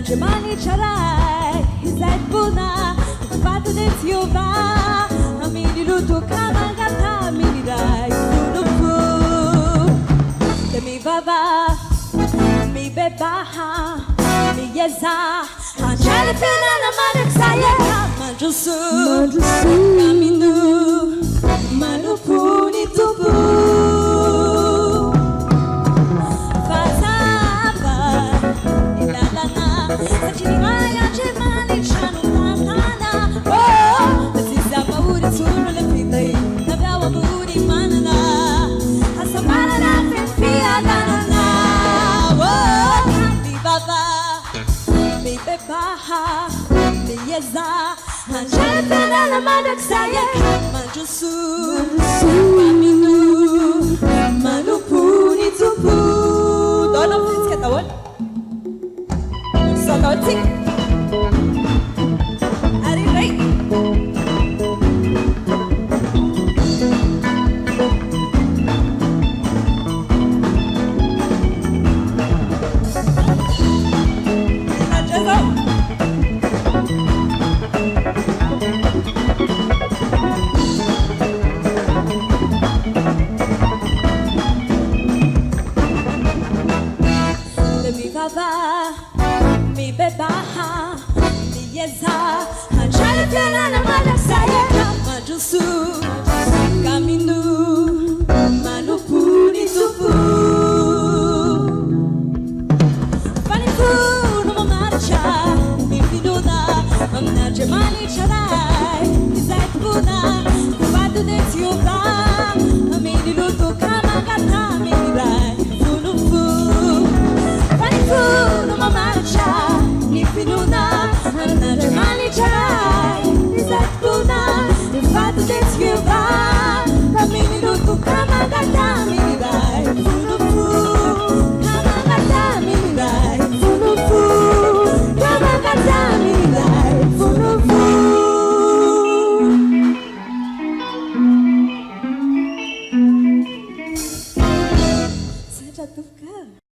Jamani charai, izet buna, fatu de tiova, amini luto kama gata, mini dai, lupu. De mi baba, mi beba, mi yeza, anjali fina na manek saya, manjusu, kaminu, malupu ni tupu. Mi beba, mi yeza, anjali fina na manek saya, manjusu, kaminu, malupu ni tupu. Valifu no marcha, mi finuna, amna jamani charai, izet buna, fatu de tiova, amini luto kama gata, mini rai, fulufu. Valifu no marcha, mi finuna, amna jamani charai, izet buna, fatu de tiova, amini luto kama gata, mini rai, fulufu. Kama gata, mini rai, fulufu. Kama gata, mini rai, fulufu. Saya jatuh ke?